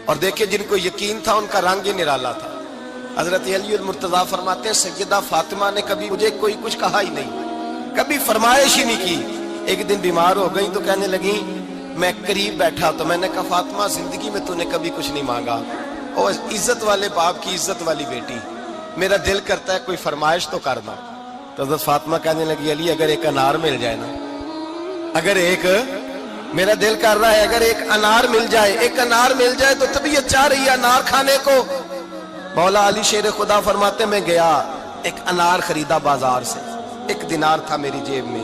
اور دیکھیں جن کو یقین تھا ان کا رنگ ہی نرالا تھا۔ حضرت علی المرتضیٰ فرماتے ہیں سیدہ فاطمہ نے کبھی مجھے کوئی کچھ کہا ہی نہیں، کبھی فرمائش ہی نہیں کی۔ ایک دن بیمار ہو گئی تو کہنے لگی، میں قریب بیٹھا تو میں نے کہا فاطمہ زندگی میں تو نے کبھی کچھ نہیں مانگا، اور عزت والے باپ کی عزت والی بیٹی، میرا دل کرتا ہے کوئی فرمائش تو کرنا۔ تو حضرت فاطمہ کہنے لگی علی اگر ایک انار مل جائے نا، اگر ایک، میرا دل کر رہا ہے اگر ایک انار مل جائے، ایک انار مل جائے تو طبیعت چاہ رہی ہے انار کھانے کو۔ مولا علی شیر خدا فرماتے میں گیا، ایک انار خریدا بازار سے، 1 دینار تھا میری جیب میں،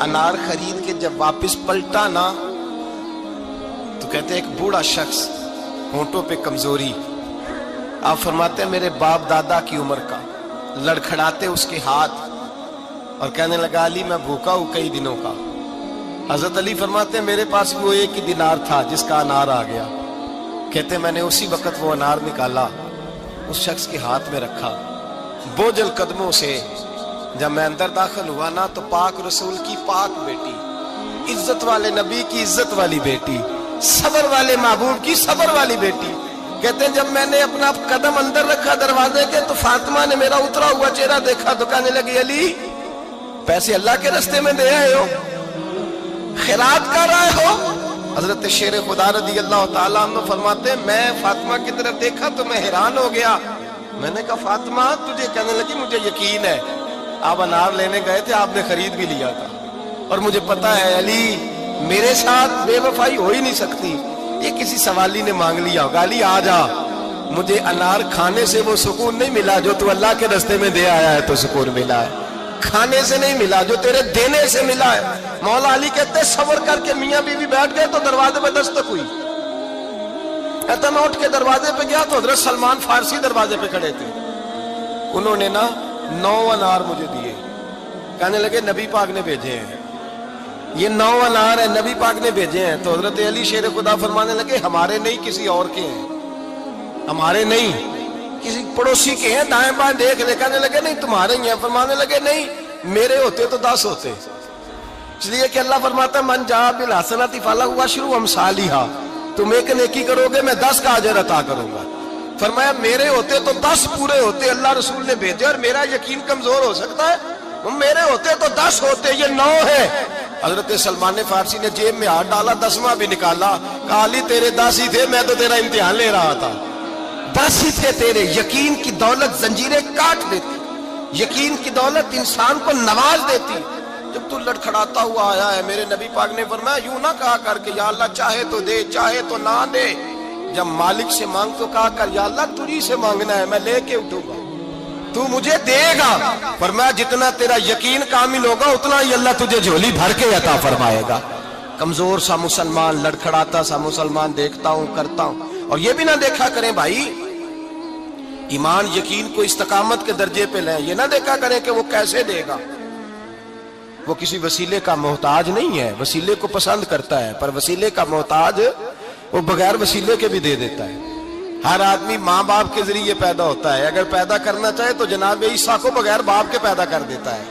انار خرید کے جب واپس پلٹا نا تو کہتے ہیں ایک بوڑھا شخص، ہونٹوں پہ کمزوری، آپ فرماتے ہیں میرے باپ دادا کی عمر کا، لڑکھڑاتے اس کے ہاتھ اور کہنے لگا علی میں بھوکا ہوں کئی دنوں کا۔ حضرت علی فرماتے ہیں میرے پاس وہ 1 ہی دینار تھا جس کا انار آ گیا۔ کہتے ہیں میں نے اسی وقت وہ انار نکالا، اس شخص کے ہاتھ میں رکھا، بوجھل قدموں سے جب میں اندر داخل ہوا نا تو پاک رسول کی پاک بیٹی، عزت والے نبی کی عزت والی بیٹی، صبر والے محبوب کی صبر والی بیٹی، کہتے ہیں جب میں نے اپنا قدم اندر رکھا دروازے کے تو فاطمہ نے میرا اترا ہوا چہرہ دیکھا تو کہنے لگی علی پیسے اللہ کے راستے میں دے آئے ہو، خیرات کر رہے ہو؟ حضرت شیر خدا رضی اللہ تعالیٰ عنہ فرماتے ہیں میں فاطمہ کی طرف دیکھا تو میں حیران ہو گیا، میں نے کہا فاطمہ تجھے، کہنے لگی مجھے یقین ہے آپ انار لینے گئے تھے، آپ نے خرید بھی لیا تھا، اور مجھے پتا ہے علی میرے ساتھ بے وفائی ہو ہی نہیں سکتی، یہ کسی سوالی نے مانگ لیا ہوگا، علی آ جا، مجھے انار کھانے سے وہ سکون نہیں ملا جو تو اللہ کے راستے میں دے آیا ہے تو سکون ملا ہے، کھانے سے نہیں ملا جو تیرے دینے سے ملا ہے۔ مولا علی کہتے ہیں صبر کر کے میاں بیوی بیٹھ گئے تو دروازے پہ دستک ہوئی، کہتا میں اٹھ کے دروازے پہ گیا تو حضرت سلمان فارسی دروازے پہ کھڑے تھے، انہوں نے نا 9 انار مجھے دیے، کہنے لگے نبی پاک نے بھیجے ہیں، یہ 9 انار ہیں نبی پاک نے بھیجے ہیں۔ تو حضرت علی شیر خدا فرمانے لگے ہمارے نہیں کسی اور کے ہیں، ہمارے نہیں کسی پڑوسی کے ہیں، دائیں بائیں دیکھ لے، کہنے لگے نہیں تمہارے ہی ہیں، فرمانے لگے نہیں میرے ہوتے تو 10 ہوتے، اس لیے کہ اللہ فرماتا ہے من جاء بالحسنۃ فلہ عشر امثالھا، تم ایک نیکی کرو گے میں 10 کا اجر عطا کروں گا۔ فرمایا میرے ہوتے تو 10 پورے ہوتے، اللہ رسول نے بھیجے، اور میرا یقین کمزور ہو سکتا ہے، میرے ہوتے تو 10 ہوتے، یہ 9 ہے۔ حضرت سلمان فارسی نے جیب میں ہاتھ ڈالا، 10واں بھی نکالا، کہا علی تیرے 10 ہی تھے، میں تو تیرا امتحان لے رہا تھا، 10 ہی تھے تیرے۔ یقین کی دولت زنجیریں کاٹ دیتی، یقین کی دولت انسان کو نواز دیتی۔ جب تو لڑکھڑاتا ہوا آیا ہے، میرے نبی پاک نے فرمایا یوں نہ کہا کر کہ یا اللہ چاہے تو دے چاہے تو نہ دے، جب مالک سے مانگ تو کہا کر یا اللہ تجھی سے مانگنا ہے، میں لے کے اٹھوں گا، تو مجھے دے گا۔ فرمایا جتنا تیرا یقین کامل ہوگا اتنا ہی اللہ تجھے جھولی بھر کے عطا فرمائے گا۔ کمزور سا مسلمان، لڑکھڑاتا سا مسلمان دیکھتا ہوں کرتا ہوں، اور یہ بھی نہ دیکھا کریں بھائی ایمان یقین کو استقامت کے درجے پہ لیں، یہ نہ دیکھا کریں کہ وہ کیسے دے گا، وہ کسی وسیلے کا محتاج نہیں ہے، وسیلے کو پسند کرتا ہے، پر وسیلے کا محتاج وہ بغیر وسیلے کے بھی دے دیتا ہے۔ ہر آدمی ماں باپ کے ذریعے پیدا ہوتا ہے، اگر پیدا کرنا چاہے تو جناب عیسیٰ کو بغیر باپ کے پیدا کر دیتا ہے،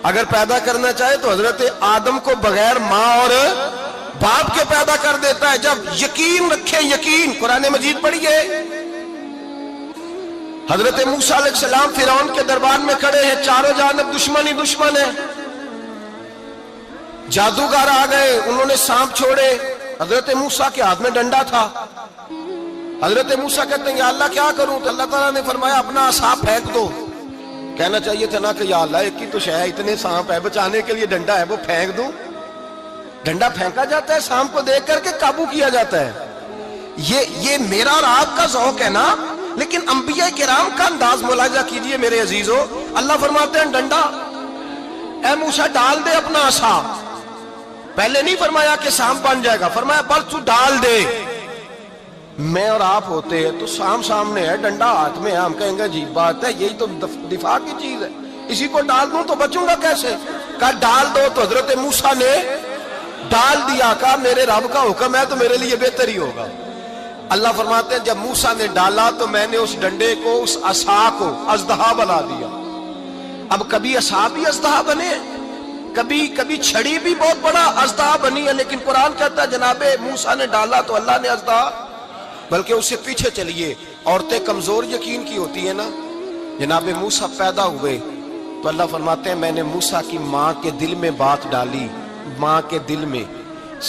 اگر پیدا کرنا چاہے تو حضرت آدم کو بغیر ماں اور باپ کے پیدا کر دیتا ہے۔ جب یقین رکھیں، یقین، قرآن مجید پڑھیے، حضرت موسیٰ علیہ السلام فرعون کے دربار میں کھڑے ہیں، چاروں جانب دشمن ہی دشمن ہے، جادوگر آ گئے، انہوں نے سانپ چھوڑے، حضرت موسیٰ کے ہاتھ میں ڈنڈا تھا، حضرت موسیٰ کہتے ہیں یا اللہ کیا کروں، تو اللہ تعالیٰ نے فرمایا اپنا عصا پھینک دو، کہنا چاہیے تھا نا کہ یا اللہ ایک ہی تو شے ہے، اتنے سانپ ہے، بچانے کے لیے ڈنڈا ہے وہ پھینک دوں، ڈنڈا پھینکا جاتا ہے، سانپ کو دیکھ کر کے قابو کیا جاتا ہے، یہ میرا اور آپ کا ذوق ہے نا، لیکن انبیاء کرام کا انداز ملاحظہ کیجئے میرے عزیزو، اللہ فرماتے ہیں ڈنڈا، اے موسیٰ ڈال دے اپنا عصا، پہلے نہیں فرمایا کہ سانپ بن جائے گا، فرمایا بس تو ڈال دے۔ میں اور آپ ہوتے ہیں تو سانپ سامنے ہے، ڈنڈا ہاتھ میں ہے، ہم کہیں گے عجیب بات ہے، یہی تو دفاع کی چیز ہے، اسی کو ڈال دوں تو بچوں گا کیسے، کہا ڈال دو، تو حضرت موسیٰ نے ڈال دیا، کہا میرے رب کا حکم ہے تو میرے لیے بہتر ہی ہوگا۔ اللہ فرماتے ہیں جب موسیٰ نے ڈالا تو میں نے اس ڈنڈے کو، اس عصا کو اژدہا بنا دیا۔ اب کبھی عصا بھی اژدہا بنے، کبھی چھڑی بھی بہت بڑا اژدہا بنی ہے، لیکن قرآن کہتا ہے جناب موسیٰ نے ڈالا تو اللہ نے اژدہا بلکہ اس سے پیچھے چلیے. عورتیں کمزور یقین کی ہوتی ہیں نا. جناب موسیٰ پیدا ہوئے تو اللہ فرماتے ہیں میں نے موسیٰ کی ماں کے دل میں بات ڈالی, ماں کے دل میں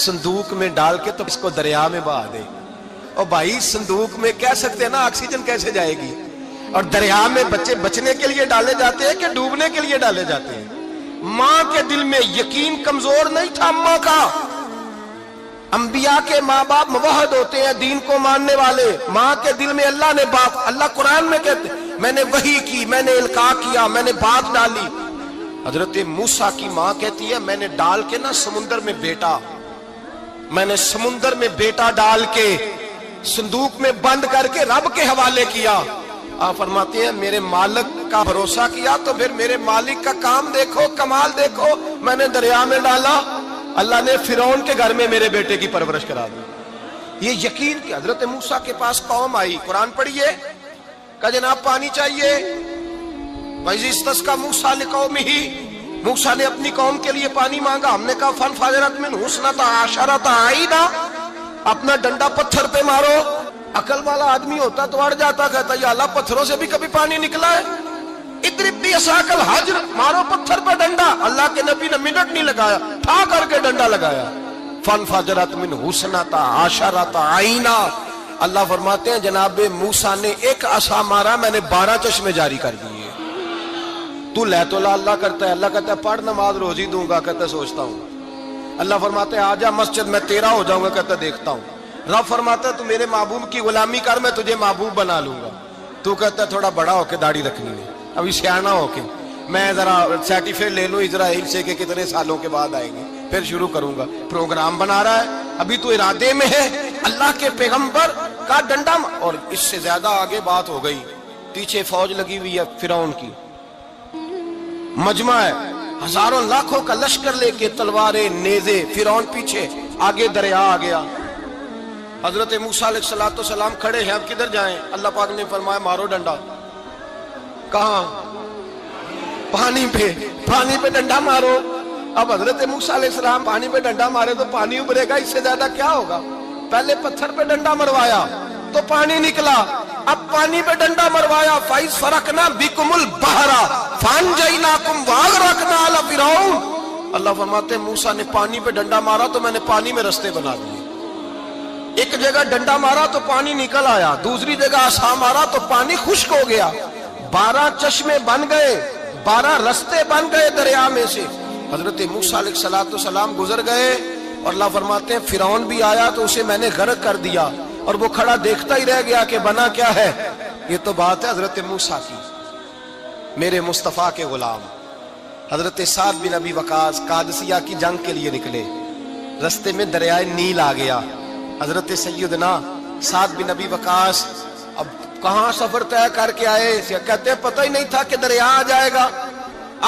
صندوق میں ڈال کے تو اس کو دریا میں بہا دے. اور بھائی صندوق میں کہہ سکتے ہیں نا آکسیجن کیسے جائے گی, اور دریا میں بچے بچنے کے لیے ڈالے جاتے ہیں کہ ڈوبنے کے لیے ڈالے جاتے ہیں. ماں کے دل میں یقین کمزور نہیں تھا اماں کا. انبیاء کے ماں باپ موحد ہوتے ہیں, دین کو ماننے والے. ماں کے دل میں اللہ نے بات, اللہ قرآن میں کہتے ہیں میں نے وحی کی, میں نے القاء کیا, میں نے بات ڈالی. حضرت موسیٰ کی ماں کہتی ہے میں نے ڈال کے نا سمندر میں بیٹا, میں نے سمندر میں بیٹا ڈال کے صندوق میں بند کر کے رب کے حوالے کیا. آپ فرماتے ہیں میرے مالک کا بھروسہ کیا تو پھر میرے مالک کا کام دیکھو, کمال دیکھو. میں نے دریا میں ڈالا, اللہ نے فرعون کے گھر میں میرے بیٹے کی پرورش کرا دی. یہ یقین کہ حضرت موسیٰ کے پاس قوم آئی, قرآن پڑھیے, کہا جناب پانی چاہیے. وَإِذِ اسْتَسْقَىٰ مُوسَىٰ لِقَوْمِهِ, موسیٰ نے اپنی قوم کے لیے پانی مانگا. ہم نے کہا فَانْفَجَرَتْ مِنْهُ اثْنَتَا عَشَرَةَ عَيْنًا, اپنا ڈنڈا پتھر پہ مارو. عقل والا آدمی ہوتا تو اڑ جاتا, کہتا یا اللہ پتھروں سے بھی کبھی پانی نکلا ہے. اضرب بعصاک الحجر, مارو پتھر پہ ڈنڈا. اللہ کے نبی نے منٹ نہیں لگایا, ٹھا کر کے ڈنڈا لگایا. فَانْفَجَرَتْ مِنْهُ اثْنَتَا عَشَرَةَ عَيْنًا. اللہ فرماتے ہیں جناب موسیٰ نے ایک عصا مارا, میں نے 12 چشمے جاری کر دیے. تو لے تو لا اللہ کرتا ہے, اللہ کہتا ہے پڑھ نماز روزی دوں گا, کہتا ہے سوچتا ہوں. اللہ فرماتے ہیں آجا مسجد میں تیرا ہو جاؤں گا, کہتا ہے دیکھتا ہوں. رب فرماتا ہے تو میرے محبوب کی غلامی کر, میں تجھے محبوب بنا لوں گا. تو کہتا ہے تھوڑا بڑا ہو کے داڑھی رکھنی ہے, ابھی سیانا ہو کے میں ذرا سرٹیفکیٹ لے لوں اسرائیل سے کہ کتنے سالوں کے بعد آئیں گے, پھر شروع کروں گا. پروگرام بنا رہا ہے, ابھی تو ارادے میں ہے. اللہ کے پیغمبر کا ڈنڈا, اور اس سے زیادہ آگے بات ہو گئی. پیچھے فوج لگی ہوئی ہے فرعون کی, مجمع ہے, ہزاروں لاکھوں کا لشکر لے کے, تلواریں نیزے. فرعون پیچھے, آگے دریا آ گیا. حضرت موسیٰ علیہ السلام کھڑے ہیں, اب کدھر جائیں؟ اللہ پاک نے فرمایا مارو ڈنڈا. کہاں؟ پانی پہ, پانی پہ ڈنڈا مارو. اب حضرت موسیٰ علیہ السلام پانی پہ ڈنڈا مارے تو پانی ابھرے گا, اس سے زیادہ کیا ہوگا؟ پہلے پتھر پہ ڈنڈا مروایا تو پانی نکلا, اب پانی پہ ڈنڈا مروایا. فَإِذْ فَرَقْنَا بِكُمُ الْبَحْرَ فَأَنْجَيْنَاكُمْ وَأَغْرَقْنَا آلَ فِرْعَوْنَ. اللہ فرماتے ہیں موسیٰ نے پانی پہ ڈنڈا مارا تو میں نے پانی میں رستے بنا دیے. ایک جگہ ڈنڈا مارا تو پانی نکل آیا, دوسری جگہ عصا مارا تو پانی خشک ہو گیا. 12 چشمے بن گئے, 12 رستے بن گئے دریا میں سے. حضرت موسیٰ علیہ السلام گزر گئے, اور اللہ فرماتے ہیں فرعون بھی آیا تو اسے میں نے غرق کر دیا, اور وہ کھڑا دیکھتا ہی رہ گیا کہ بنا کیا ہے. یہ تو بات ہے حضرت موسیٰ کی, میرے مصطفیٰ کے غلام. حضرت سعد بن ابی وقاص قادسیہ کی جنگ کے لیے نکلے, رستے میں دریائے نیل آ گیا. حضرت سیدنا سعد بن ابی وقاص اب کہاں سفر طے کر کے آئے, کہتے ہیں پتہ ہی نہیں تھا کہ دریا آ جائے گا.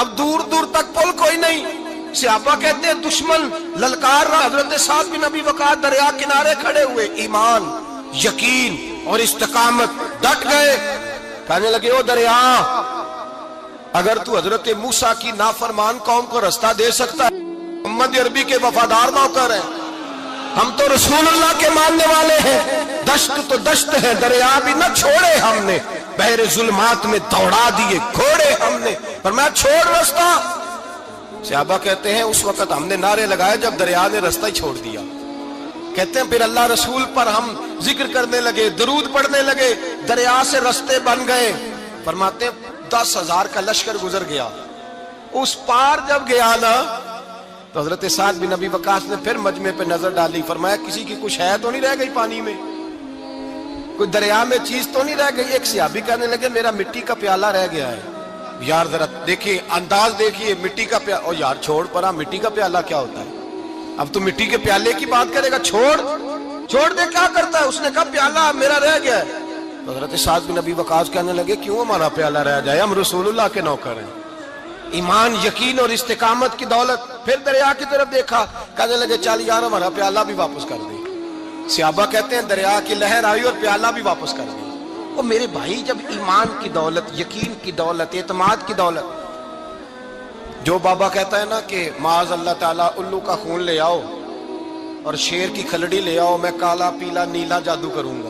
اب دور دور تک پل کوئی نہیں. صحابہ کہتے ہیں دشمن للکار رہا, حضرت سعد بن ابی وقاص دریا کنارے کھڑے ہوئے, ایمان, یقین اور استقامت, ڈٹ گئے. کہنے لگے او دریا, اگر تو حضرت موسیٰ کی نافرمان قوم کو رستہ دے سکتا ہے, محمد عربی کے وفادار نوکر ہیں, ہم تو رسول اللہ کے ماننے والے ہیں. دشت تو دشت ہے, دریا بھی نہ چھوڑے ہم نے, بحر ظلمات میں دوڑا دیے گھوڑے ہم نے, پر میں چھوڑ رستہ. صحابہ کہتے ہیں اس وقت ہم نے نعرے لگائے جب دریا نے رستہ ہی چھوڑ دیا. کہتے ہیں پھر اللہ رسول پر ہم ذکر کرنے لگے, درود پڑھنے لگے, دریا سے رستے بن گئے. فرماتے ہیں 10,000 کا لشکر گزر گیا. اس پار جب گیا نا تو حضرت سعد بن ابی وقاص نے پھر مجمع پہ نظر ڈالی, فرمایا کسی کی کچھ ہے تو نہیں رہ گئی پانی میں, کوئی دریا میں چیز تو نہیں رہ گئی. ایک صحابی کہنے لگے میرا مٹی کا پیالہ رہ گیا ہے. یار ذرا دیکھیے انداز دیکھیے, مٹی کا پیالہ, اور یار چھوڑ پرا, مٹی کا پیالہ کیا ہوتا ہے, اب تو مٹی کے پیالے کی بات کرے گا, چھوڑ دے, کیا کرتا ہے. اس نے کہا پیالہ میرا رہ گیا ہے. تو حضرت سعد بن ابی وقاص کہنے لگے کیوں ہمارا پیالہ رہ جائے, ہم رسول اللہ کے نوکر ہیں. ایمان, یقین اور استقامت کی دولت. پھر دریا کی طرف دیکھا, کہنے لگے چل یار ہمارا پیالہ بھی واپس کر دے. صحابہ کہتے ہیں دریا کی لہر آئی اور پیالہ بھی واپس کر دی. اور میرے بھائی جب ایمان کی دولت, یقین کی دولت, اعتماد کی دولت, جو بابا کہتا ہے نا کہ معاذ اللہ تعالیٰ الو کا خون لے آؤ اور شیر کی کھلڑی لے آؤ, میں کالا پیلا نیلا جادو کروں گا,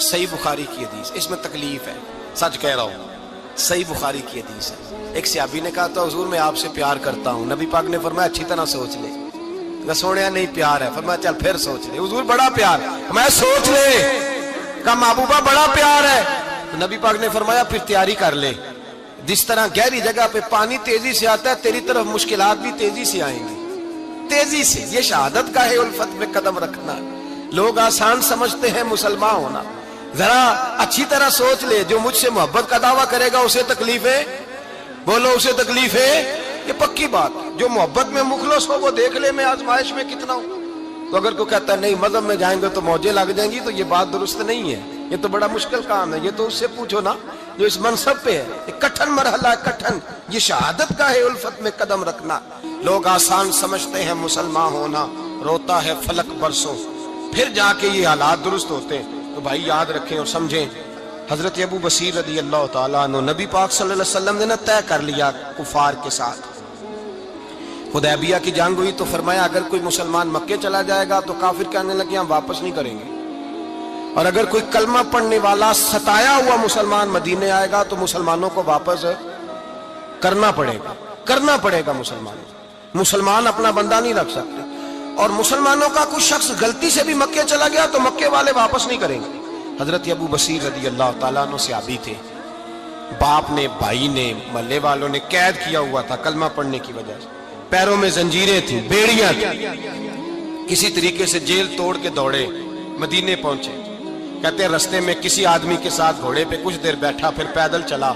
صحیح بخاری کی حدیث، اس میں تکلیف ہے، سچ کہہ رہا ہوں، صحیح بخاری کی حدیث ہے۔ ایک صحابی نے کہا تھا حضور میں آپ سے پیار کرتا ہوں، نبی پاک نے فرمایا اچھی طرح سوچ لے۔ سونے نہیں پیار ہے، فرمایا چل پھر سوچ لے۔ حضور بڑا پیار، میں سوچ لے، کہا محبوبہ بڑا پیار ہے، تو نبی پاک نے فرمایا پھر تیاری کر لے، جس طرح گہری جگہ پہ پانی تیزی سے آتا ہے تیری طرف مشکلات بھی تیزی سے آئیں گی، تیزی سے۔ یہ شہادت کا ہے الفت میں قدم رکھنا۔ لوگ آسان سمجھتے ہیں مسلمان ہونا، ذرا اچھی طرح سوچ لے، جو مجھ سے محبت کا دعویٰ کرے گا اسے تکلیف ہے، بولو اسے تکلیف ہے، یہ پکی بات۔ جو محبت میں مخلص ہو وہ دیکھ لے میں آزمائش میں کتنا ہوں۔ تو اگر کوئی کہتا ہے نہیں مذہب میں جائیں گے تو موجیں لگ جائیں گی، تو یہ بات درست نہیں ہے، یہ تو بڑا مشکل کام ہے۔ یہ تو اس سے پوچھو نا جو اس منصب پہ ہے، ایک کٹھن مرحلہ ہے، کٹھن۔ یہ شہادت کا ہے الفت میں قدم رکھنا۔ لوگ آسان سمجھتے ہیں مسلمان ہونا، روتا ہے فلک برسوں، پھر جا کے یہ حالات درست ہوتے ہیں۔ تو بھائی یاد رکھیں اور سمجھیں، حضرت ابو بصیر رضی اللہ تعالیٰ عنہ، نبی پاک صلی اللہ علیہ وسلم نے طے کر لیا کفار کے ساتھ، حدیبیہ کی جنگ ہوئی تو فرمایا اگر کوئی مسلمان مکے چلا جائے گا تو کافر کہنے لگے ہم واپس نہیں کریں گے، اور اگر کوئی کلمہ پڑھنے والا ستایا ہوا مسلمان مدینے آئے گا تو مسلمانوں کو واپس کرنا پڑے گا مسلمان اپنا بندہ نہیں رکھ سکتے۔ اور مسلمانوں کا کوئی شخص غلطی سے بھی مکے چلا گیا تو مکے والے واپس نہیں کریں گے۔ حضرت ابو بصیر رضی اللہ تعالیٰ عنہ صحابی تھے، باپ نے، بھائی نے، محلے والوں نے قید کیا ہوا تھا کلمہ پڑھنے کی وجہ سے، پیروں میں زنجیریں تھیں، بیڑیاں تھیں، کسی طریقے سے جیل توڑ کے دوڑے مدینے پہنچے۔ کہتے ہیں رستے میں کسی آدمی کے ساتھ گھوڑے پہ کچھ دیر بیٹھا پھر پیدل چلا۔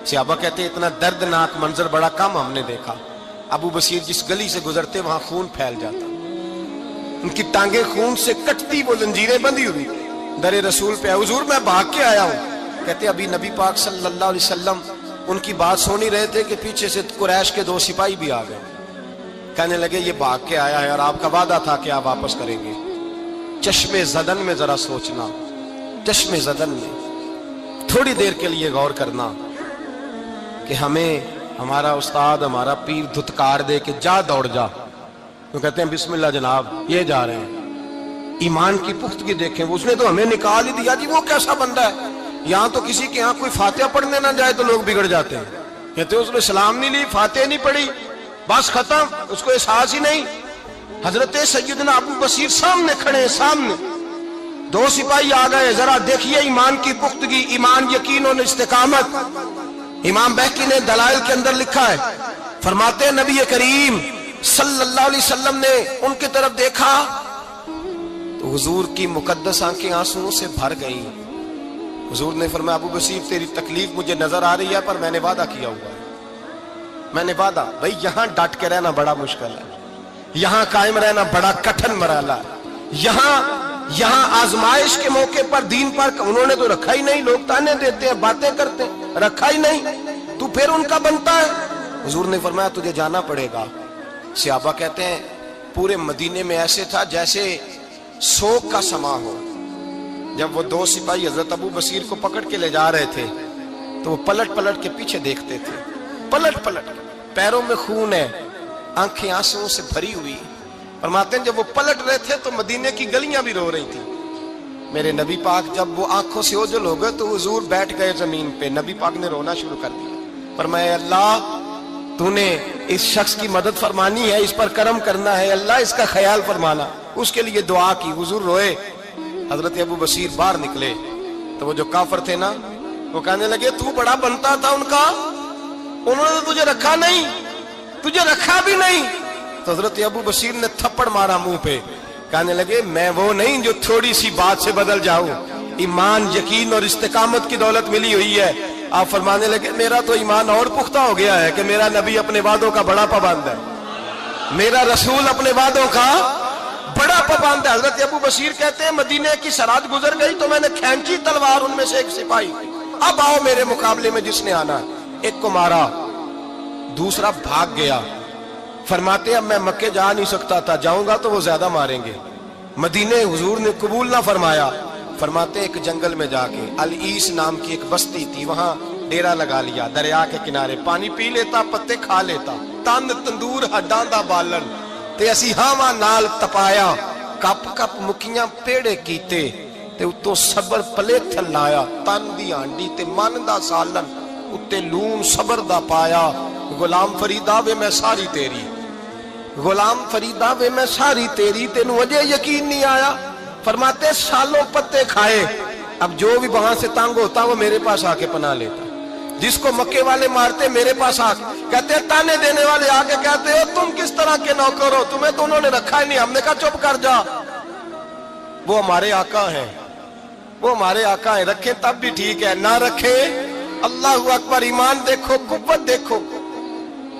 صحابہ کہتے ہیں اتنا دردناک منظر بڑا کم ہم نے دیکھا۔ ابو بصیر جس گلی سے گزرتے وہاں خون پھیل جاتا، ان کی ٹانگیں خون سے کٹتی، وہ زنجیریں بندھی ہوئی، در رسول پہ حضور میں بھاگ کے آیا ہوں۔ کہتے ابھی نبی پاک صلی اللہ علیہ وسلم ان کی بات سن ہی رہے تھے کہ پیچھے سے قریش کے 2 سپاہی بھی آ گئے، کہنے لگے یہ بھاگ کے آیا ہے اور آپ کا وعدہ تھا کہ آپ واپس کریں گے۔ چشم زدن میں ذرا سوچنا، چشم زدن میں تھوڑی دیر کے لیے غور کرنا کہ ہمیں ہمارا استاد، ہمارا پیر دھتکار دے کہ جا دوڑ جا، تو کہتے ہیں بسم اللہ جناب یہ جا رہے ہیں۔ ایمان کی پختگی دیکھیں، اس نے تو ہمیں نکال ہی دیا جی، وہ کیسا بندہ ہے۔ یہاں تو کسی کے یہاں کوئی فاتحہ پڑھنے نہ جائے تو لوگ بگڑ جاتے ہیں، کہتے ہیں اس نے سلام نہیں لی، فاتحہ نہیں پڑھی، بس ختم، اس کو احساس ہی نہیں۔ حضرت سیدنا ابو بصیر سامنے کھڑے، سامنے 2 سپاہی آ گئے، ذرا دیکھیے ایمان کی پختگی، ایمان، یقین اور استقامت۔ امام بہقی نے دلائل کے اندر لکھا ہے، فرماتے ہیں نبی کریم صلی اللہ علیہ وسلم نے ان کی طرف دیکھا تو حضور کی مقدس آنکھیں آنسوؤں سے بھر گئیں۔ حضور نے فرمایا ابو بصیر تیری تکلیف مجھے نظر آ رہی ہے پر میں نے وعدہ کیا ہوا ہے، میں نے وعدہ۔ بھائی یہاں ڈٹ کے رہنا بڑا مشکل ہے، یہاں قائم رہنا بڑا کٹھن مرحلہ ہے۔ یہاں آزمائش کے موقع پر دین پر انہوں نے تو رکھا ہی نہیں، لوگ تانے دیتے ہیں، باتیں کرتے ہیں، رکھا ہی نہیں، تو پھر ان کا بنتا ہے۔ حضور نے فرمایا تجھے جانا پڑے گا۔ صحابہ کہتے ہیں پورے مدینے میں ایسے تھا جیسے سوگ کا سما ہو۔ جب وہ 2 سپاہی حضرت ابو بصیر کو پکڑ کے لے جا رہے تھے تو وہ پلٹ پلٹ کے پیچھے دیکھتے تھے، پلٹ پلٹ کے، پیروں میں خون ہے، آنکھیں آنسوؤں سے بھری ہوئی۔ فرماتے ہیں جب وہ پلٹ رہے تھے تو مدینے کی گلیاں بھی رو رہی تھی۔ میرے نبی پاک جب وہ آنکھوں سے اوجھل ہو گئے تو حضور بیٹھ گئے زمین پہ، نبی پاک نے رونا شروع کر دیا۔ فرمایا اللہ تو نے اس شخص کی مدد فرمانی ہے، اس پر کرم کرنا ہے، اللہ اس کا خیال فرمانا، اس کے لیے دعا کی، حضور روئے۔ حضرت ابو بصیر باہر نکلے تو وہ جو کافر تھے نا وہ کہنے لگے تو بڑا بنتا تھا ان کا، انہوں نے تجھے رکھا نہیں، تجھے رکھا بھی نہیں۔ تو حضرت ابو بصیر نے تھپڑ مارا منہ پہ، کہنے لگے میں وہ نہیں جو تھوڑی سی بات سے بدل جاؤں، ایمان، یقین اور استقامت کی دولت ملی ہوئی ہے۔ آپ فرمانے لگے میرا تو ایمان اور پختہ ہو گیا ہے کہ میرا نبی اپنے وعدوں کا بڑا پابند ہے، میرا رسول اپنے وعدوں کا بڑا پابند ہے۔ حضرت ابو بصیر کہتے ہیں مدینے کی سرحد گزر گئی تو میں نے کھینچی تلوار، ان میں سے ایک سپاہی، اب آؤ میرے مقابلے میں جس نے آنا ہے۔ ایک کو مارا، دوسرا بھاگ گیا۔ فرماتے اب میں مکے جا نہیں سکتا تھا، جاؤں گا تو وہ زیادہ ماریں گے، مدینے حضور نے قبول نہ فرمایا۔ فرماتے ایک جنگل میں جا کے العیس نام کی ایک بستی تھی، وہاں ڈیرا لگا لیا، دریا کے کنارے، پانی پی لیتا، پتے کھا لیتا، تند تندور ہڈاں دا بالن تے اسی ہاواں نال تپایا، کپ کپ مکیاں پیڑے کیتے، تے اتوں صبر پلیتھن لایا، تن دی ہانڈی تے من دا سالن اتے لون صبر دا پایا۔ غلام فریدا وے میں ساری تیری، غلام فریدا وے میں ساری تیری، تینوں وجہ یقین نہیں آیا؟ فرماتے سالوں پتے کھائے، اب جو بھی وہاں سے تنگ ہوتا وہ میرے پاس آ کے پناہ لیتا، جس کو مکے والے مارتے میرے پاس آ کے کہتے ہیں، تانے دینے والے آ کے کہتے ہو تم کس طرح کے نوکر ہو، تمہیں تو انہوں نے رکھا ہی نہیں۔ ہم نے کہا چپ کر جا، وہ ہمارے آقا ہیں، وہ ہمارے آقا ہیں، رکھیں تب بھی ٹھیک ہے، نہ رکھیں اللہ اکبر۔ ایمان دیکھو، قوت دیکھو،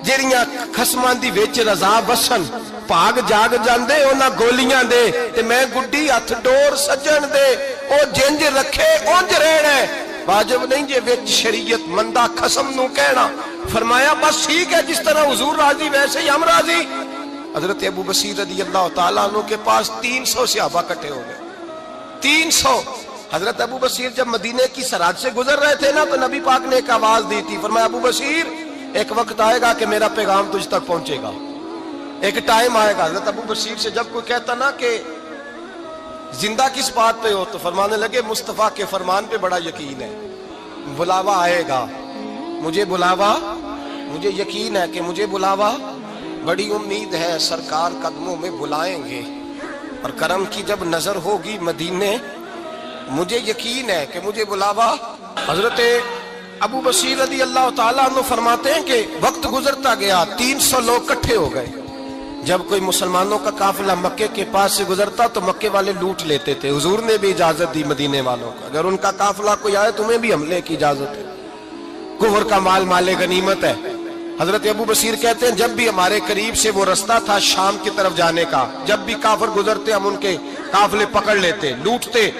جیڑیاں خصماں دی وچ رضا بسن، پاگ جاگ جاندے انہاں گولیاں دے، تے میں گڈی ہتھ ڈور سجن دے، او جنج رکھے اونج رہنا ہے، واجب نہیں جے وچ شریعت مندہ خصم نو کہنا۔ فرمایا بس ٹھیک ہے، جس طرح حضور راضی ویسے ہی ہم راضی۔ حضرت ابو بصیر رضی اللہ تعالیٰ عنہ کے پاس 300 صحابہ کٹھے ہو گئے، 300۔ حضرت ابو بصیر جب مدینے کی سرحد سے گزر رہے تھے نا، تو نبی پاک نے ایک آواز دی تھی، فرمایا ابو بصیر ایک وقت آئے گا کہ میرا پیغام تجھ تک پہنچے گا، ایک ٹائم آئے گا۔ حضرت ابو بصیر سے جب کوئی کہتا نا کہ زندہ کس بات پہ ہو، تو فرمانے لگے مصطفیٰ کے فرمان پہ بڑا یقین ہے، بلاوا آئے گا، مجھے بلاوا، مجھے یقین ہے کہ مجھے بلاوا، بڑی امید ہے سرکار قدموں میں بلائیں گے، اور کرم کی جب نظر ہوگی مدینے، مجھے یقین ہے کہ مجھے بلاوا۔ حضرت ابو بصیر رضی اللہ تعالیٰ عنہ فرماتے ہیں کہ وقت گزرتا گیا، 300 لوگ کٹھے ہو گئے۔ جب کوئی مسلمانوں کا قافلہ مکے کے پاس سے گزرتا تو مکے والے لوٹ لیتے تھے، حضور نے بھی اجازت دی مدینے والوں کو، اگر ان کا قافلہ کوئی آئے تمہیں بھی حملے کی اجازت ہے، کفر کا مال مال غنیمت ہے۔ حضرت ابو بصیر کہتے ہیں جب بھی ہمارے قریب سے وہ رستہ تھا شام کی طرف جانے کا، جب بھی کافر گزرتے ہم ان کے قافلے پکڑ لیتے، لوٹتے،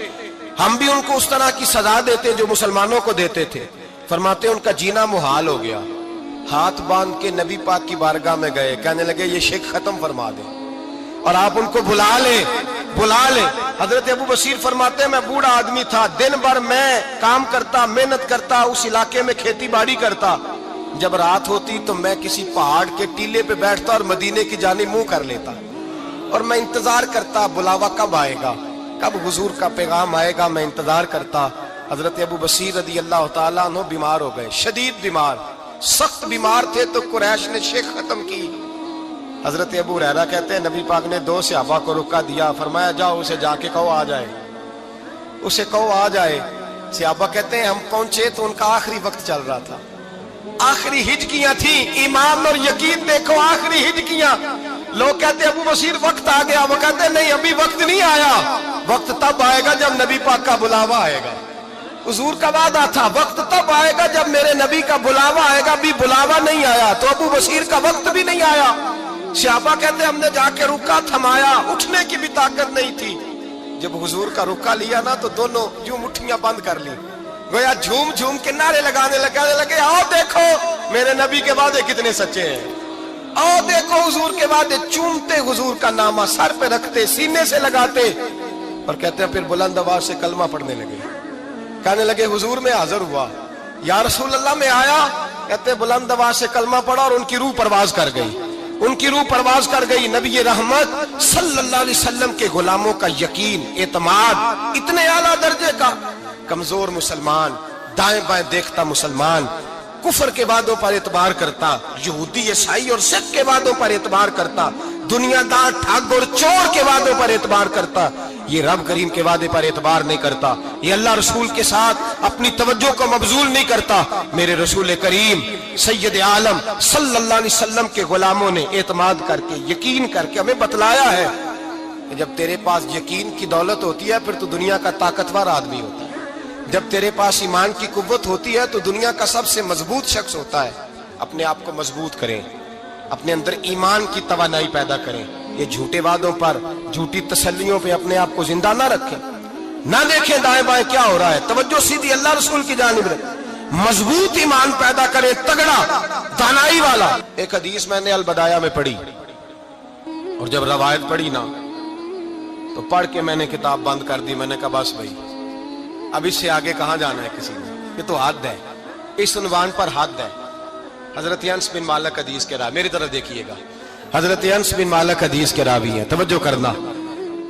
ہم بھی ان کو اس طرح کی سزا دیتے جو مسلمانوں کو دیتے تھے۔ فرماتے ان کا جینا محال ہو گیا، ہاتھ باندھ کے نبی پاک کی بارگاہ میں گئے، کہنے لگے یہ شرک ختم فرما دیں اور آپ ان کو بلا لیں، بلا لیں۔ حضرت ابو بصیر فرماتے ہیں میں بوڑھا آدمی تھا، دن بھر میں کام کرتا، محنت کرتا، اس علاقے میں کھیتی باڑی کرتا، جب رات ہوتی تو میں کسی پہاڑ کے ٹیلے پہ بیٹھتا اور مدینے کی جانب منہ کر لیتا، اور میں انتظار کرتا بلاوا کب آئے گا، کب حضور کا پیغام آئے گا، میں انتظار کرتا۔ حضرت ابو بصیر رضی اللہ تعالیٰ عنہ بیمار ہو گئے، شدید بیمار، سخت بیمار تھے، تو قریش نے شیخ ختم کی۔ حضرت ابو ہریرہ کہتے ہیں نبی پاک نے 2 صحابہ کو رکا دیا، فرمایا جاؤ اسے جا کے کہو آ جائے، اسے کہو آ جائے۔ صحابہ کہتے ہیں ہم پہنچے تو ان کا آخری وقت چل رہا تھا، آخری ہجکیاں تھیں، ایمان اور یقین دیکھو، آخری ہجکیاں۔ لوگ کہتے ہیں ابو بصیر وقت آ گیا، وہ کہتے ہیں نہیں ابھی وقت نہیں آیا، وقت تب آئے گا جب نبی پاک کا بلاوا آئے گا۔ حضور کا وعدہ تھا وقت تب آئے گا جب میرے نبی کا بلاوا آئے گا، بھی بلاوا نہیں آیا تو ابو بصیر کا وقت بھی نہیں آیا۔ صحابہ کہتے ہیں ہم نے جا کے رکا، تھمایا، اٹھنے کی بھی طاقت نہیں تھی۔ جب حضور کا رکا لیا نا تو دونوں یوں مٹھیاں بند کر لی، گویا جھوم جھوم کے نعرے لگانے لگے آؤ دیکھو میرے نبی کے وعدے کتنے سچے ہیں، آؤ دیکھو حضور کے وعدے، چومتے حضور کا نامہ، سر پہ رکھتے، سینے سے لگاتے، اور کہتے ہیں پھر بلند آواز سے کلمہ پڑھنے لگے، کہنے لگے حضور میں حاضر ہوا، یا رسول اللہ میں آیا، کہتے بلند آواز سے کلمہ پڑھا اور ان کی روح پرواز کر گئی، ان کی روح پرواز کر گئی۔ نبی رحمت صلی اللہ علیہ وسلم کے غلاموں کا یقین، اعتماد اتنے اعلیٰ درجے کا، کمزور مسلمان، دائیں بائیں دیکھتا مسلمان، کفر کے وعدوں پر اعتبار کرتا، یہودی عیسائی اور سکھ کے وعدوں پر اعتبار کرتا، دنیا دار ٹھگ اور چور کے وعدوں پر اعتبار کرتا، یہ رب کریم کے وعدے پر اعتبار نہیں کرتا، یہ اللہ رسول کے ساتھ اپنی توجہ کو مبذول نہیں کرتا۔ میرے رسول کریم سید عالم صلی اللہ علیہ وسلم کے غلاموں نے اعتماد کر کے، یقین کر کے ہمیں بتلایا ہے کہ جب تیرے پاس یقین کی دولت ہوتی ہے پھر تو دنیا کا طاقتور آدمی ہوتا ہے، جب تیرے پاس ایمان کی قوت ہوتی ہے تو دنیا کا سب سے مضبوط شخص ہوتا ہے۔ اپنے آپ کو مضبوط کریں، اپنے اندر ایمان کی توانائی پیدا کریں، یہ جھوٹے وعدوں پر، جھوٹی تسلیوں پہ اپنے آپ کو زندہ نہ رکھیں، نہ دیکھیں دائیں بائیں کیا ہو رہا ہے، توجہ سیدھی اللہ رسول کی جانب رکھیں، مضبوط ایمان پیدا کریں، تگڑا دانائی والا۔ ایک حدیث میں نے البدایہ میں پڑھی، اور جب روایت پڑھی نا تو پڑھ کے میں نے کتاب بند کر دی، میں نے کہا بس بھائی اب اس سے آگے کہاں جانا ہے کسی نے، یہ تو حد ہے، اس عنوان پر حد ہے۔ حضرت انس بن مالک حدیث کے راوی، میری طرف دیکھیے گا، حضرت انس بن مالک حدیث کے راوی ہیں، توجہ کرنا۔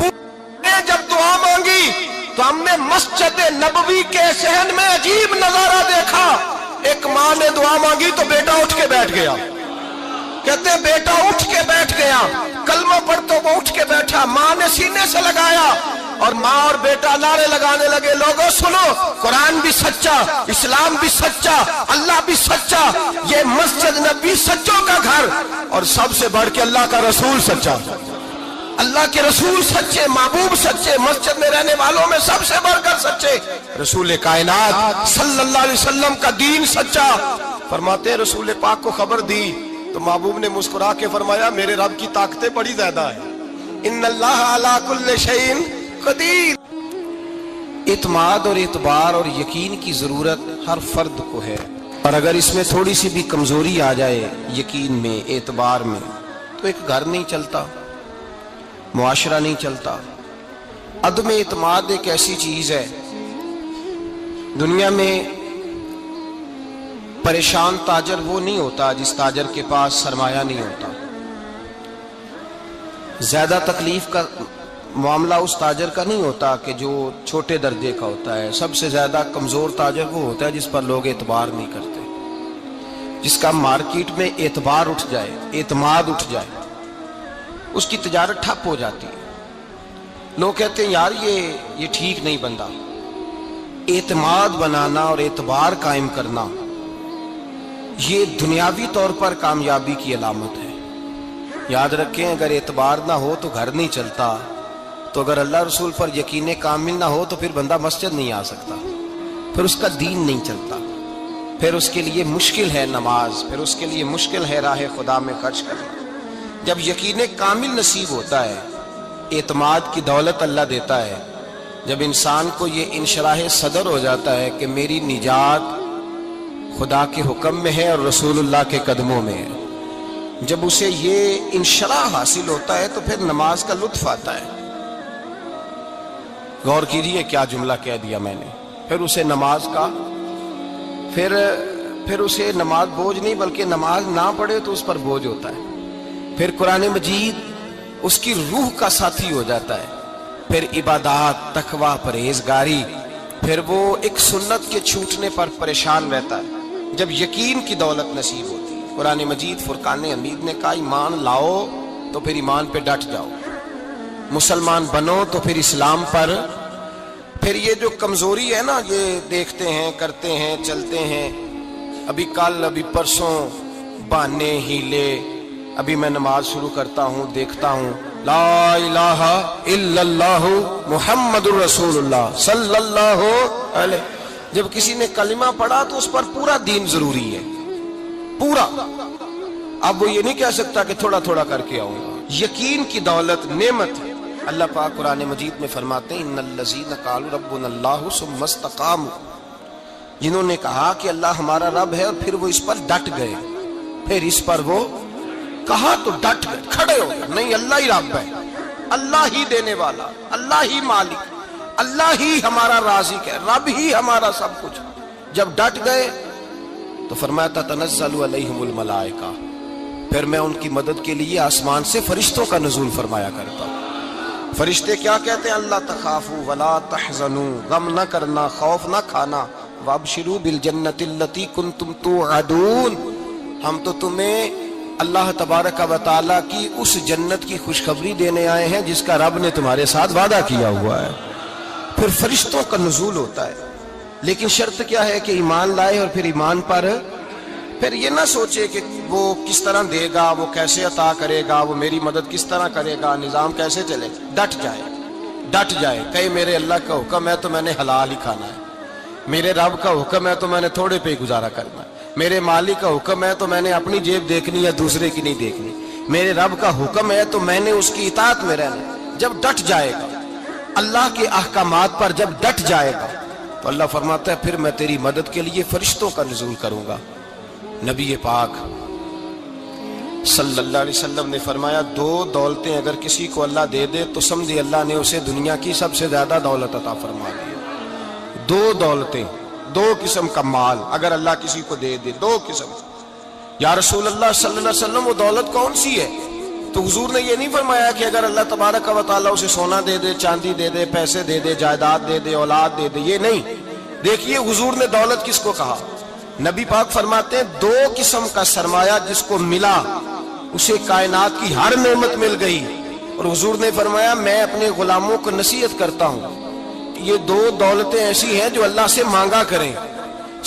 نے جب دعا مانگی تو ہم نے مسجد نبوی کے صحن میں عجیب نظارہ دیکھا. ایک ماں نے دعا مانگی تو بیٹا اٹھ کے بیٹھ گیا. کہتے ہیں بیٹا اٹھ کے بیٹھ گیا. کلمہ پڑھ تو وہ اٹھ کے بیٹھا. ماں نے سینے سے لگایا اور ماں اور بیٹا نعرے لگانے لگے, لوگوں سنو, قرآن بھی سچا, اسلام بھی سچا, اللہ بھی سچا, یہ مسجد نبی سچوں کا گھر, اور سب سے بڑھ کے اللہ کا رسول سچا. اللہ کے رسول سچے, محبوب سچے, مسجد میں رہنے والوں میں سب سے بڑھ کر سچے, رسول کائنات صلی اللہ علیہ وسلم کا دین سچا. فرماتے ہیں رسول پاک کو خبر دی تو محبوب نے مسکرا کے فرمایا میرے رب کی طاقتیں بڑی زیادہ ہیں. ان اللہ علی کل شیء قدیر. اعتماد اور اعتبار اور یقین کی ضرورت ہر فرد کو ہے, اور اگر اس میں تھوڑی سی بھی کمزوری آ جائے یقین میں, اعتبار میں, تو ایک گھر نہیں چلتا, معاشرہ نہیں چلتا. عدم اعتماد ایک ایسی چیز ہے, دنیا میں پریشان تاجر وہ نہیں ہوتا جس تاجر کے پاس سرمایہ نہیں ہوتا. زیادہ تکلیف کا معاملہ اس تاجر کا نہیں ہوتا کہ جو چھوٹے درجے کا ہوتا ہے. سب سے زیادہ کمزور تاجر وہ ہوتا ہے جس پر لوگ اعتبار نہیں کرتے, جس کا مارکیٹ میں اعتبار اٹھ جائے, اعتماد اٹھ جائے, اس کی تجارت ٹھپ ہو جاتی ہے. لوگ کہتے ہیں یار یہ ٹھیک نہیں بندہ. اعتماد بنانا اور اعتبار قائم کرنا یہ دنیاوی طور پر کامیابی کی علامت ہے. یاد رکھیں اگر اعتبار نہ ہو تو گھر نہیں چلتا, تو اگر اللہ رسول پر یقین کامل نہ ہو تو پھر بندہ مسجد نہیں آ سکتا, پھر اس کا دین نہیں چلتا, پھر اس کے لیے مشکل ہے نماز, پھر اس کے لیے مشکل ہے راہ خدا میں خرچ کرنا. جب یقین کامل نصیب ہوتا ہے, اعتماد کی دولت اللہ دیتا ہے, جب انسان کو یہ انشراح صدر ہو جاتا ہے کہ میری نجات خدا کے حکم میں ہے اور رسول اللہ کے قدموں میں ہے, جب اسے یہ انشراح حاصل ہوتا ہے تو پھر نماز کا لطف آتا ہے. غور کیجیے کیا جملہ کہہ دیا میں نے. پھر اسے نماز کا پھر اسے نماز بوجھ نہیں بلکہ نماز نہ پڑھے تو اس پر بوجھ ہوتا ہے. پھر قرآن مجید اس کی روح کا ساتھی ہو جاتا ہے. پھر عبادات, تقوی, پرہیزگاری, پھر وہ ایک سنت کے چھوٹنے پر پریشان رہتا ہے. جب یقین کی دولت نصیب ہوتی ہے, قرآن مجید فرقان حمید نے کہا ایمان لاؤ تو پھر ایمان پہ ڈٹ جاؤ, مسلمان بنو تو پھر اسلام پر. پھر یہ جو کمزوری ہے نا, یہ دیکھتے ہیں, کرتے ہیں, چلتے ہیں, ابھی کل ابھی پرسوں بہانے ہیلے, ابھی میں نماز شروع کرتا ہوں دیکھتا ہوں لا الہ الا اللہ محمد الرسول اللہ صلی اللہ علیہ. جب کسی نے کلمہ پڑھا تو اس پر پورا دین ضروری ہے, پورا. اب وہ یہ نہیں کہہ سکتا کہ تھوڑا تھوڑا کر کے آؤں گا. یقین کی دولت نعمت ہے. اللہ پاک قرآن مجید میں فرماتے ہیں ان الذین قالوا ربنا اللہ ثم استقاموا, جنہوں نے کہا کہ اللہ ہمارا رب ہے اور پھر وہ اس پر ڈٹ گئے, پھر اس پر وہ کہا تو ڈٹ گئے, کھڑے ہو گئے, نہیں اللہ ہی رب ہے, اللہ ہی دینے والا, اللہ ہی مالک, اللہ ہی ہمارا رازق ہے, رب ہی ہمارا سب کچھ. جب ڈٹ گئے تو فرمایا تتنزل علیہم الملائکہ, پھر میں ان کی مدد کے لیے آسمان سے فرشتوں کا نزول فرمایا کرتا ہوں. فرشتے کیا کہتے ہیں؟ اللہ تخافوا ولا تحزنوا, غم نہ کرنا, خوف نہ کھانا, وابشروا بالجنۃ التی کنتم توعدون, ہم تو تمہیں اللہ تبارک و تعالیٰ کی اس جنت کی خوشخبری دینے آئے ہیں جس کا رب نے تمہارے ساتھ وعدہ کیا ہوا ہے. پھر فرشتوں کا نزول ہوتا ہے, لیکن شرط کیا ہے کہ ایمان لائے, اور پھر ایمان پر پھر یہ نہ سوچے کہ وہ کس طرح دے گا, وہ کیسے عطا کرے گا, وہ میری مدد کس طرح کرے گا, نظام کیسے چلے. ڈٹ جائے, کہے میرے اللہ کا حکم ہے تو میں نے حلال ہی کھانا ہے, میرے رب کا حکم ہے تو میں نے تھوڑے پہ ہی گزارا کرنا ہے, میرے مالک کا حکم ہے تو میں نے اپنی جیب دیکھنی یا دوسرے کی نہیں دیکھنی, میرے رب کا حکم ہے تو میں نے اس کی اطاعت میں رہنا. جب ڈٹ جائے گا اللہ کے احکامات پر, جب ڈٹ جائے گا تو اللہ فرماتا ہے پھر میں تیری مدد کے لیے فرشتوں کا نزول کروں گا. نبی پاک صلی اللہ علیہ وسلم نے فرمایا دو دولتیں اگر کسی کو اللہ دے دے تو سمجھے اللہ نے اسے دنیا کی سب سے زیادہ دولت عطا فرما دی. دو دولتیں, دو قسم کا مال اگر اللہ کسی کو دے دے, دو قسم. یا رسول اللہ صلی اللہ علیہ وسلم وہ دولت کون سی ہے؟ تو حضور نے یہ نہیں فرمایا کہ اگر اللہ تبارک و تعالیٰ اسے سونا دے دے، چاندی دے دے، پیسے دے دے، جائیداد دے دے، اولاد دے دے، یہ نہیں۔ دیکھیے حضور نے دولت کس کو کہا؟ نبی پاک فرماتے ہیں دو قسم کا سرمایہ جس کو ملا اسے کائنات کی ہر نعمت مل گئی۔ اور حضور نے فرمایا میں اپنے غلاموں کو نصیحت کرتا ہوں کہ یہ دو دولتیں ایسی ہیں جو اللہ سے مانگا کریں،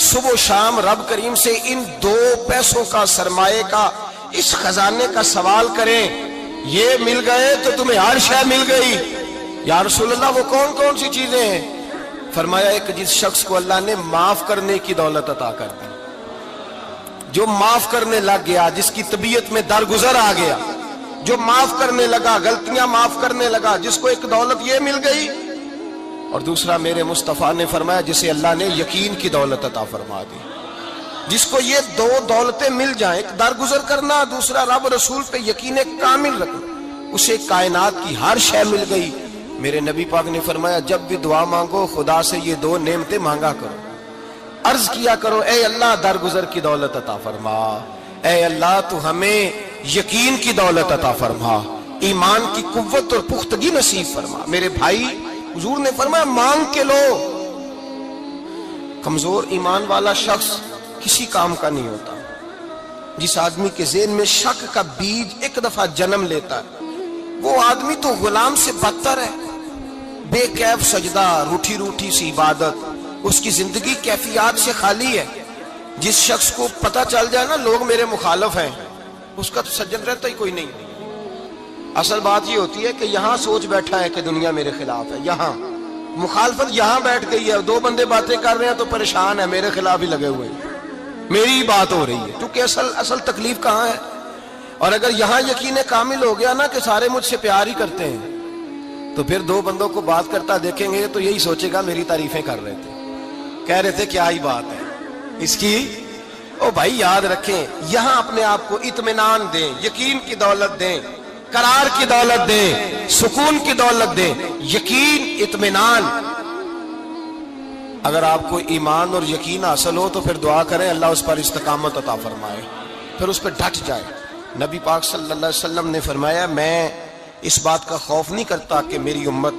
صبح و شام رب کریم سے ان دو پیسوں کا، سرمایے کا، اس خزانے کا سوال کریں۔ یہ مل گئے تو تمہیں ہر شے مل گئی۔ یا رسول اللہ وہ کون کون سی چیزیں ہیں؟ فرمایا ایک جس شخص کو اللہ نے معاف کرنے کی دولت عطا کر دی، جو معاف کرنے لگ گیا، جس کی طبیعت میں درگزر آ گیا، جو معاف کرنے لگا، غلطیاں معاف کرنے لگا، جس کو ایک دولت یہ مل گئی۔ اور دوسرا میرے مصطفیٰ نے فرمایا جسے اللہ نے یقین کی دولت عطا فرما دی، جس کو یہ دو دولتیں مل جائیں، ایک درگزر کرنا، دوسرا رب رسول پہ یقین کامل رکھنا، اسے کائنات کی ہر شے مل گئی۔ میرے نبی پاک نے فرمایا جب بھی دعا مانگو خدا سے یہ دو نعمتیں مانگا کرو، عرض کیا کرو اے اللہ درگزر کی دولت عطا فرما، اے اللہ تو ہمیں یقین کی دولت عطا فرما، ایمان کی قوت اور پختگی نصیب فرما۔ میرے بھائی حضور نے فرمایا مانگ کے لو۔ کمزور ایمان والا شخص کسی کام کا نہیں ہوتا۔ جس آدمی کے ذہن میں شک کا بیج ایک دفعہ جنم لیتا ہے وہ آدمی تو غلام سے بدتر ہے۔ بے کیف سجدہ، روٹھی روٹھی سی عبادت، اس کی زندگی کیفیات سے خالی ہے۔ جس شخص کو پتہ چل جائے نا لوگ میرے مخالف ہیں، اس کا تو سجن رہتا ہی کوئی نہیں۔ اصل بات یہ ہوتی ہے کہ یہاں سوچ بیٹھا ہے کہ دنیا میرے خلاف ہے، یہاں مخالفت یہاں بیٹھ گئی ہے، دو بندے باتیں کر رہے ہیں تو پریشان ہے، میرے خلاف ہی لگے ہوئے ہیں، میری ہی بات ہو رہی ہے، کیونکہ اصل تکلیف کہاں ہے؟ اور اگر یہاں یقین کامل ہو گیا نا کہ سارے مجھ سے پیار ہی کرتے ہیں، تو پھر دو بندوں کو بات کرتا دیکھیں گے تو یہی سوچے گا میری تعریفیں کر رہے تھے، کہہ رہے تھے کیا ہی بات ہے اس کی۔ او بھائی یاد رکھیں، یہاں اپنے آپ کو اطمینان دیں، یقین کی دولت دیں، قرار کی دولت دیں، سکون کی دولت دیں، یقین، اطمینان۔ اگر آپ کو ایمان اور یقین حاصل ہو تو پھر دعا کریں اللہ اس پر استقامت عطا فرمائے، پھر اس پہ ڈٹ جائے۔ نبی پاک صلی اللہ علیہ وسلم نے فرمایا میں اس بات کا خوف نہیں کرتا کہ میری امت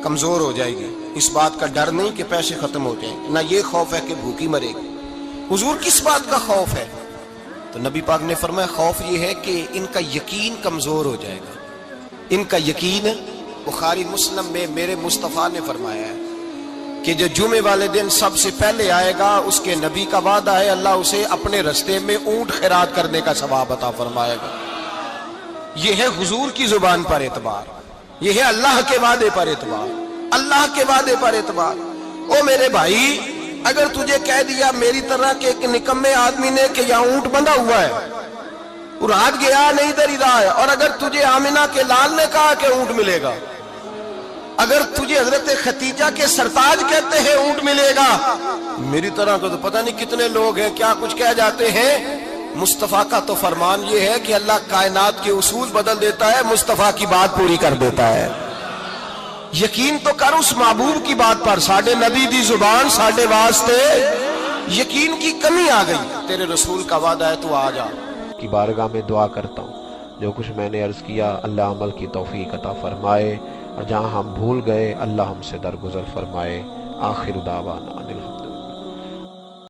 کمزور ہو جائے گی، اس بات کا ڈر نہیں کہ پیسے ختم ہو جائیں، نہ یہ خوف ہے کہ بھوکی مرے گی۔ حضور کس بات کا خوف ہے؟ تو نبی پاک نے فرمایا خوف یہ ہے کہ ان کا یقین کمزور ہو جائے گا۔ ان کا یقین، بخاری مسلم میں میرے مصطفیٰ نے فرمایا ہے کہ جو جمعے والے دن سب سے پہلے آئے گا اس کے نبی کا وعدہ ہے اللہ اسے اپنے رستے میں اونٹ خیرات کرنے کا ثواب عطا فرمائے گا۔ یہ ہے حضور کی زبان پر اعتبار، یہ ہے اللہ کے وعدے پر اعتبار، اللہ کے وعدے پر اعتبار۔ او میرے بھائی اگر تجھے کہہ دیا میری طرح کے ایک نکمے آدمی نے کہ یہاں اونٹ بندھا ہوا ہے، رات گیا نہیں ادھر ہی رہا ہے، اور اگر تجھے آمنہ کے لال نے کہا کہ اونٹ ملے گا، اگر تجھے حضرت ختیجہ کے سرتاج کہتے ہیں اونٹ ملے گا، میری طرح کو تو پتہ نہیں کتنے لوگ ہیں کیا کچھ کہہ جاتے ہیں۔ مصطفیٰ کا تو فرمان یہ ہے کہ اللہ کائنات کے اصول بدل دیتا ہے، مصطفیٰ کی بات پوری کر دیتا ہے۔ یقین تو کر اس محبوب کی بات پر، ساڈے نبی دی زبان ساڈے واسطے، یقین کی کمی آ گئی، تیرے رسول کا وعدہ ہے تو آ جا۔ کی بارگاہ میں دعا کرتا ہوں جو کچھ میں نے عرض کیا اللہ عمل کی توفیق عطا فرمائے، اور جہاں ہم بھول گئے اللہ ہم سے درگزر فرمائے۔ آخر دعوانا